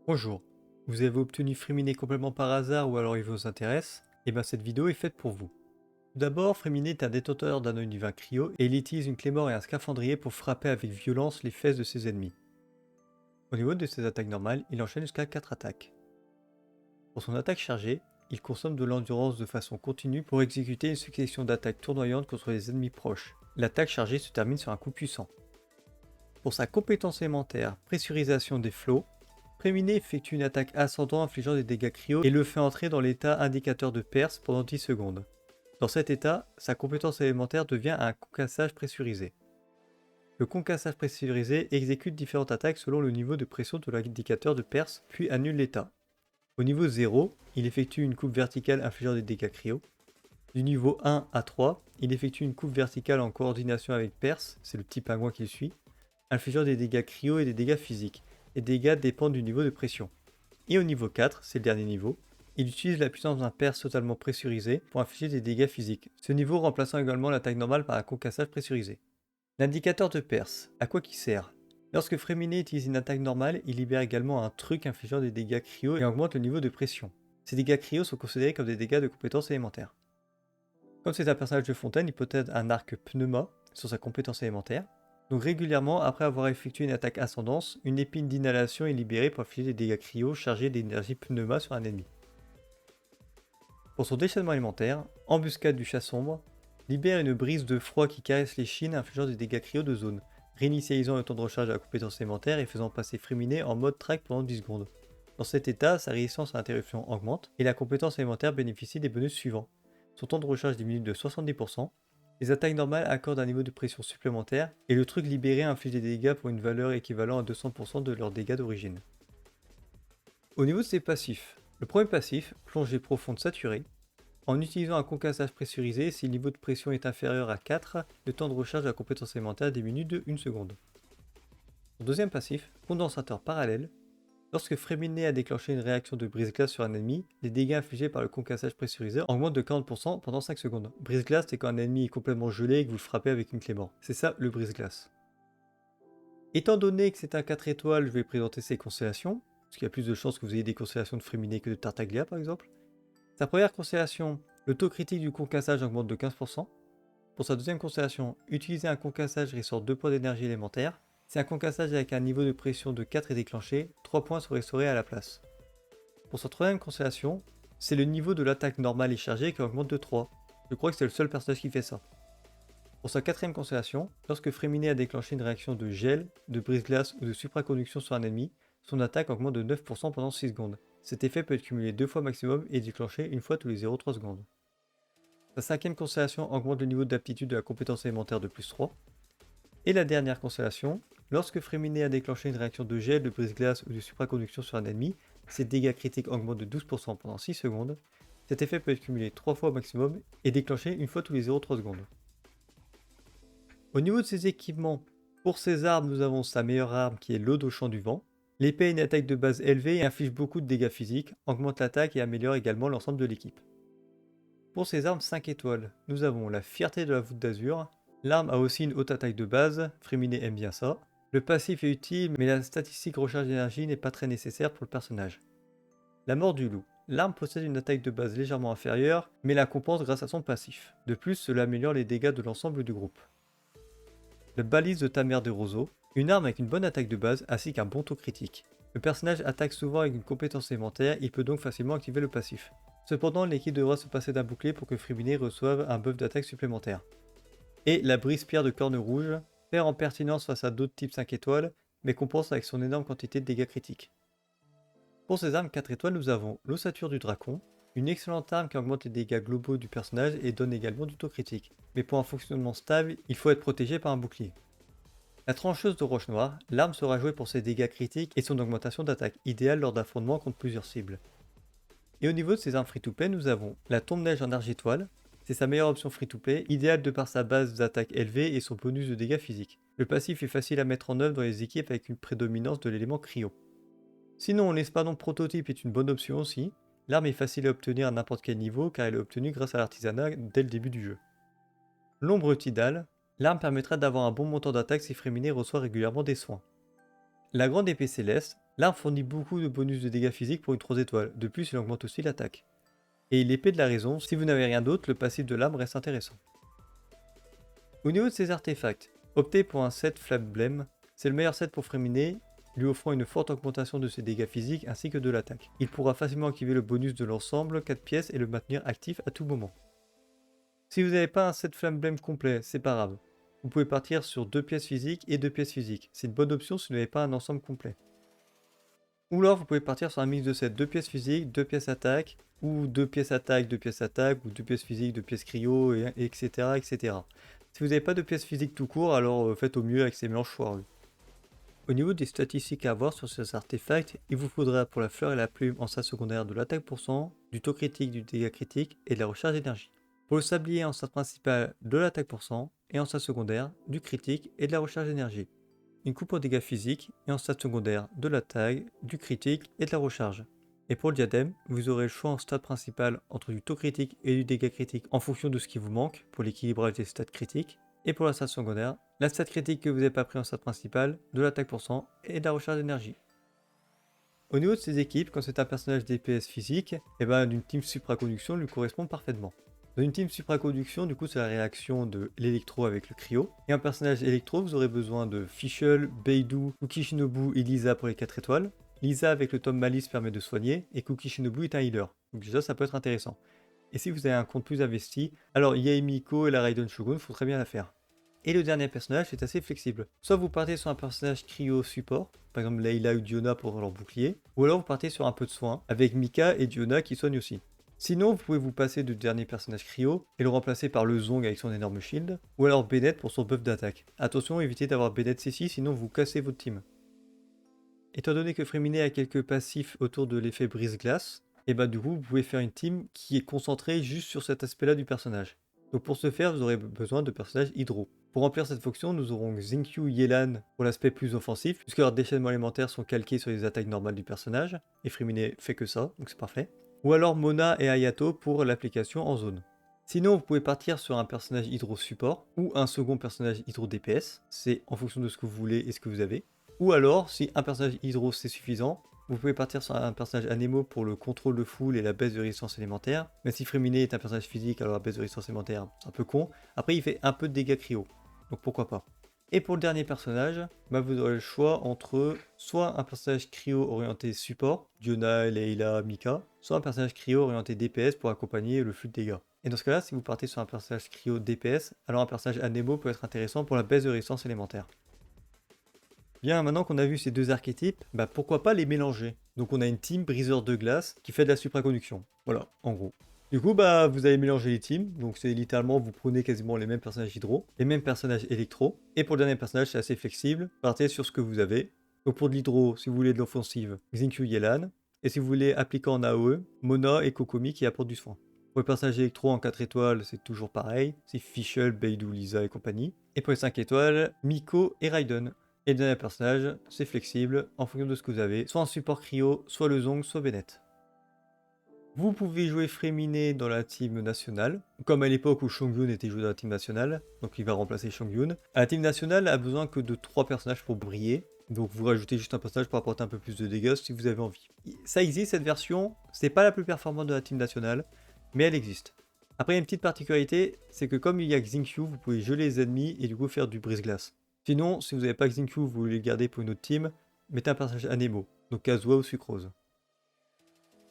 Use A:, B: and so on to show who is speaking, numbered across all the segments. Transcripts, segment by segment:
A: Bonjour, vous avez obtenu Fréminer complètement par hasard ou alors il vous intéresse? Eh bien cette vidéo est faite pour vous. Tout d'abord, Fréminer est un détenteur d'un œil divin cryo et il utilise une clé mort et un scaphandrier pour frapper avec violence les fesses de ses ennemis. Au niveau de ses attaques normales, il enchaîne jusqu'à 4 attaques. Pour son attaque chargée, il consomme de l'endurance de façon continue pour exécuter une succession d'attaques tournoyantes contre les ennemis proches. L'attaque chargée se termine sur un coup puissant. Pour sa compétence élémentaire, pressurisation des flots, Fréminer effectue une attaque ascendant infligeant des dégâts cryo et le fait entrer dans l'état indicateur de perce pendant 10 secondes. Dans cet état, sa compétence élémentaire devient un concassage pressurisé. Le concassage pressurisé exécute différentes attaques selon le niveau de pression de l'indicateur de perce, puis annule l'état. Au niveau 0, il effectue une coupe verticale infligeant des dégâts cryo. Du niveau 1 à 3, il effectue une coupe verticale en coordination avec perce, c'est le petit pingouin qu'il suit, infligeant des dégâts cryo et des dégâts physiques. Les dégâts dépendent du niveau de pression. Et au niveau 4, c'est le dernier niveau, il utilise la puissance d'un perce totalement pressurisé pour infliger des dégâts physiques, ce niveau remplaçant également l'attaque normale par un concassage pressurisé. L'indicateur de perce, à quoi qu'il sert? Lorsque Fréminer utilise une attaque normale, il libère également un truc infligeant des dégâts cryo et augmente le niveau de pression. Ces dégâts cryo sont considérés comme des dégâts de compétences élémentaires. Comme c'est un personnage de fontaine, il possède un arc pneuma sur sa compétence élémentaire. Donc régulièrement, après avoir effectué une attaque ascendance, une épine d'inhalation est libérée pour infliger des dégâts cryo chargés d'énergie pneuma sur un ennemi. Pour son déchaînement élémentaire, Embuscade du chat sombre libère une brise de froid qui caresse les chines infligeant des dégâts cryo de zone, réinitialisant le temps de recharge de la compétence élémentaire et faisant passer Fréminer en mode track pendant 10 secondes. Dans cet état, sa résistance à l'interruption augmente et la compétence élémentaire bénéficie des bonus suivants. Son temps de recharge diminue de 70%, les attaques normales accordent un niveau de pression supplémentaire et le truc libéré inflige des dégâts pour une valeur équivalente à 200% de leurs dégâts d'origine. Au niveau de ses passifs, le premier passif, plongée profonde saturée, en utilisant un concassage pressurisé, si le niveau de pression est inférieur à 4, le temps de recharge de la compétence élémentaire diminue de 1 seconde. Son deuxième passif, condensateur parallèle, lorsque Fréminer a déclenché une réaction de brise-glace sur un ennemi, les dégâts infligés par le concassage pressurisé augmentent de 40% pendant 5 secondes. Brise-glace, c'est quand un ennemi est complètement gelé et que vous le frappez avec une clé mort. C'est ça le brise-glace. Étant donné que c'est un 4 étoiles, je vais présenter ses constellations, parce qu'il y a plus de chances que vous ayez des constellations de Fréminer que de Tartaglia par exemple. Sa première constellation, le taux critique du concassage augmente de 15%. Pour sa deuxième constellation, utiliser un concassage ressort 2 points d'énergie élémentaire. Si un concassage avec un niveau de pression de 4 est déclenché, 3 points sont restaurés à la place. Pour sa troisième constellation, c'est le niveau de l'attaque normale et chargée qui augmente de 3. Je crois que c'est le seul personnage qui fait ça. Pour sa quatrième constellation, lorsque Fréminer a déclenché une réaction de gel, de brise-glace ou de supraconduction sur un ennemi, son attaque augmente de 9% pendant 6 secondes. Cet effet peut être cumulé 2 fois maximum et déclenché une fois tous les 0,3 secondes. Sa cinquième constellation augmente le niveau d'aptitude de la compétence élémentaire de plus 3. Et la dernière constellation, lorsque Fréminer a déclenché une réaction de gel, de brise-glace ou de supraconduction sur un ennemi, ses dégâts critiques augmentent de 12% pendant 6 secondes. Cet effet peut être cumulé 3 fois au maximum et déclenché une fois tous les 0,3 secondes. Au niveau de ses équipements, pour ses armes, nous avons sa meilleure arme qui est l'Ode au champ du vent. L'épée a une attaque de base élevée et inflige beaucoup de dégâts physiques, augmente l'attaque et améliore également l'ensemble de l'équipe. Pour ses armes 5 étoiles, nous avons la fierté de la voûte d'azur. L'arme a aussi une haute attaque de base, Fréminer aime bien ça. Le passif est utile, mais la statistique recharge d'énergie n'est pas très nécessaire pour le personnage. La mort du loup. L'arme possède une attaque de base légèrement inférieure, mais la compense grâce à son passif. De plus, cela améliore les dégâts de l'ensemble du groupe. La balise de Tamer de Roseau. Une arme avec une bonne attaque de base ainsi qu'un bon taux critique. Le personnage attaque souvent avec une compétence élémentaire, il peut donc facilement activer le passif. Cependant, l'équipe devra se passer d'un bouclier pour que Fréminer reçoive un buff d'attaque supplémentaire. Et la brise-pierre de corne rouge perd en pertinence face à d'autres types 5 étoiles, mais compense avec son énorme quantité de dégâts critiques. Pour ces armes 4 étoiles, nous avons l'ossature du dracon, une excellente arme qui augmente les dégâts globaux du personnage et donne également du taux critique. Mais pour un fonctionnement stable, il faut être protégé par un bouclier. La trancheuse de roche noire, l'arme sera jouée pour ses dégâts critiques et son augmentation d'attaque, idéale lors d'affrontements contre plusieurs cibles. Et au niveau de ses armes free-to-play, nous avons la tombe-neige en argétoile. C'est sa meilleure option free-to-play, idéale de par sa base d'attaque élevée et son bonus de dégâts physiques. Le passif est facile à mettre en œuvre dans les équipes avec une prédominance de l'élément cryo. Sinon, l'espadon prototype est une bonne option aussi. L'arme est facile à obtenir à n'importe quel niveau car elle est obtenue grâce à l'artisanat dès le début du jeu. L'ombre tidale, l'arme permettra d'avoir un bon montant d'attaque si Fréminer reçoit régulièrement des soins. La grande épée céleste, L'arme fournit beaucoup de bonus de dégâts physiques pour une 3 étoiles, de plus il augmente aussi l'attaque. Et l'épée de la raison, si vous n'avez rien d'autre, le passif de l'arme reste intéressant. Au niveau de ses artefacts, optez pour un set Flame, c'est le meilleur set pour Fréminet, lui offrant une forte augmentation de ses dégâts physiques ainsi que de l'attaque. Il pourra facilement activer le bonus de l'ensemble 4 pièces et le maintenir actif à tout moment. Si vous n'avez pas un set Flame complet, c'est pas grave. Vous pouvez partir sur 2 pièces physiques et 2 pièces physiques. C'est une bonne option si vous n'avez pas un ensemble complet. Ou alors vous pouvez partir sur un mix de sets 2 pièces physiques, 2 pièces attaque, ou 2 pièces attaque, 2 pièces attaque, ou 2 pièces physiques, 2 pièces cryo, etc., etc. Si vous n'avez pas de pièces physiques tout court, alors faites au mieux avec ces mélanges foireux. Au niveau des statistiques à avoir sur ces artefacts, il vous faudra pour la fleur et la plume en stats secondaire de l'attaque %, du taux critique, du dégât critique et de la recharge d'énergie. Pour le sablier en stats principale de l'attaque % et en stats secondaire du critique et de la recharge d'énergie. Une coupe en dégâts physiques et en stats secondaires de l'attaque, du critique et de la recharge. Et pour le diadème, vous aurez le choix en stats principal entre du taux critique et du dégât critique en fonction de ce qui vous manque pour l'équilibrage des stats critiques. Et pour la stat secondaire, la stat critique que vous n'avez pas pris en stat principale, de l'attaque % et de la recharge d'énergie. Au niveau de ces équipes, quand c'est un personnage DPS physique, et d'une team supraconduction lui correspond parfaitement. Dans une team supraconduction, du coup, c'est la réaction de l'électro avec le cryo. Et un personnage électro, vous aurez besoin de Fischl, Beidou, Kukishinobu et Lisa pour les 4 étoiles. Lisa avec le tome Malice permet de soigner, et Kukishinobu est un healer. Donc déjà, ça peut être intéressant. Et si vous avez un compte plus investi, alors Yaemiko et la Raiden Shogun font très bien l'affaire. Et le dernier personnage est assez flexible. Soit vous partez sur un personnage cryo support, par exemple Layla ou Diona pour leur bouclier, ou alors vous partez sur un peu de soin, avec Mika et Diona qui soignent aussi. Sinon, vous pouvez vous passer du dernier personnage cryo et le remplacer par le Zong avec son énorme shield, ou alors Bennett pour son buff d'attaque. Attention, évitez d'avoir Bennett CC, sinon vous cassez votre team. Étant donné que Fréminet a quelques passifs autour de l'effet brise-glace, et du coup vous pouvez faire une team qui est concentrée juste sur cet aspect-là du personnage. Donc pour ce faire, vous aurez besoin de personnages hydro. Pour remplir cette fonction, nous aurons Xingqiu Yelan pour l'aspect plus offensif, puisque leurs déchaînements élémentaires sont calqués sur les attaques normales du personnage, et Fréminet fait que ça, donc c'est parfait. Ou alors Mona et Hayato pour l'application en zone. Sinon, vous pouvez partir sur un personnage hydro support, ou un second personnage hydro DPS, c'est en fonction de ce que vous voulez et ce que vous avez. Ou alors, si un personnage hydro c'est suffisant, vous pouvez partir sur un personnage Anemo pour le contrôle de foule et la baisse de résistance élémentaire. Même si Fréminet est un personnage physique, alors la baisse de résistance élémentaire, c'est un peu con. Après, il fait un peu de dégâts cryo, donc pourquoi pas. Et pour le dernier personnage, vous aurez le choix entre soit un personnage cryo orienté support, Diona, Leila, Mika, soit un personnage cryo orienté DPS pour accompagner le flux de dégâts. Et dans ce cas-là, si vous partez sur un personnage cryo DPS, alors un personnage Anemo peut être intéressant pour la baisse de résistance élémentaire. Bien, maintenant qu'on a vu ces deux archétypes, pourquoi pas les mélanger? Donc on a une team briseur de glace qui fait de la supraconduction. Voilà, en gros. Du coup, vous allez mélanger les teams. Donc c'est littéralement, vous prenez quasiment les mêmes personnages hydro, les mêmes personnages électro. Et pour le dernier personnage, c'est assez flexible. Partez sur ce que vous avez. Donc pour de l'hydro, si vous voulez de l'offensive, Xingqiu Yelan. Et si vous voulez appliquer en AOE, Mona et Kokomi qui apportent du soin. Pour les personnages électro en 4 étoiles, c'est toujours pareil. C'est Fischl, Beidou, Lisa et compagnie. Et pour les 5 étoiles, Miko et Raiden. Et le dernier personnage, c'est flexible en fonction de ce que vous avez, soit en support cryo, soit le Zong, soit Bennett. Vous pouvez jouer Fréminet dans la team nationale, comme à l'époque où Shongyun était joué dans la team nationale, donc il va remplacer Shongyun. La team nationale a besoin que de 3 personnages pour briller, donc vous rajoutez juste un personnage pour apporter un peu plus de dégâts si vous avez envie. Ça existe cette version, c'est pas la plus performante de la team nationale, mais elle existe. Après il y a une petite particularité, c'est que comme il y a Xingqiu, vous pouvez geler les ennemis et du coup faire du brise-glace. Sinon, si vous n'avez pas Xingqiu, vous voulez le garder pour une autre team, mettez un personnage Anemo, donc Kazuha ou Sucrose.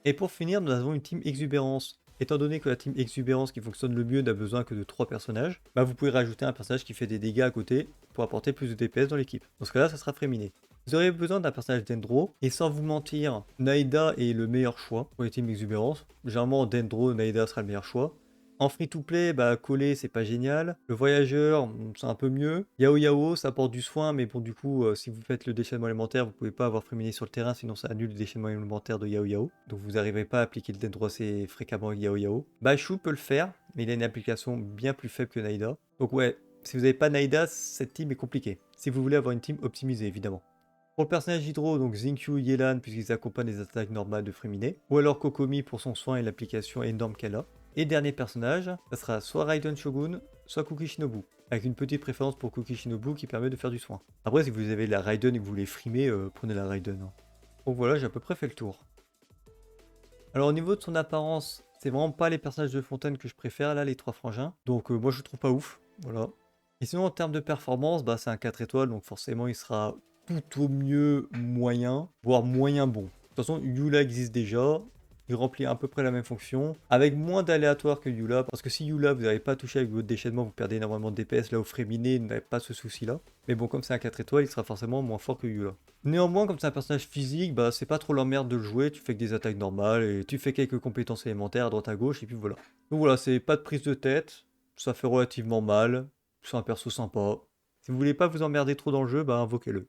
A: Et pour finir, nous avons une team Exubérance. Étant donné que la team Exubérance qui fonctionne le mieux n'a besoin que de 3 personnages, vous pouvez rajouter un personnage qui fait des dégâts à côté pour apporter plus de DPS dans l'équipe. Dans ce cas-là, ça sera Fréminet. Vous aurez besoin d'un personnage Dendro, et sans vous mentir, Naïda est le meilleur choix pour les teams Exubérance. Généralement, Dendro, Naïda sera le meilleur choix. En free-to-play, coller, c'est pas génial. Le voyageur, c'est un peu mieux. Yao Yao, ça apporte du soin, mais bon, du coup, si vous faites le déchaînement élémentaire, vous pouvez pas avoir Fréminet sur le terrain, sinon ça annule le déchaînement élémentaire de Yao Yao. Donc vous n'arriverez pas à appliquer le Dendro assez fréquemment avec Yao Yao. Bashu peut le faire, mais il a une application bien plus faible que Naïda. Donc ouais, si vous n'avez pas Naïda, cette team est compliquée. Si vous voulez avoir une team optimisée, évidemment. Pour le personnage hydro, donc Xingqiu Yelan, puisqu'ils accompagnent les attaques normales de Fréminet, ou alors Kokomi pour son soin et l'application énorme qu'elle a. Et dernier personnage, ça sera soit Raiden Shogun, soit Kukishinobu, avec une petite préférence pour Kukishinobu qui permet de faire du soin. Après, si vous avez la Raiden et que vous voulez frimer, prenez la Raiden. Donc voilà, j'ai à peu près fait le tour. Alors au niveau de son apparence, c'est vraiment pas les personnages de Fontaine que je préfère, là, les trois frangins. Donc moi je le trouve pas ouf, voilà. Et sinon en termes de performance, bah c'est un 4 étoiles, donc forcément il sera tout au mieux moyen, voire moyen bon. De toute façon, Yula existe déjà, il remplit à peu près la même fonction, avec moins d'aléatoire que Yula, parce que si Yula vous n'avez pas touché avec votre déchaînement, vous perdez énormément de DPS, là où Fréminé n'avez pas ce souci-là. Mais bon, comme c'est un 4 étoiles, il sera forcément moins fort que Yula. Néanmoins, comme c'est un personnage physique, bah c'est pas trop l'emmerde de le jouer, tu fais que des attaques normales, et tu fais quelques compétences élémentaires à droite à gauche, et puis voilà. Donc voilà, c'est pas de prise de tête, ça fait relativement mal, c'est un perso sympa. Si vous voulez pas vous emmerder trop dans le jeu, bah invoquez-le.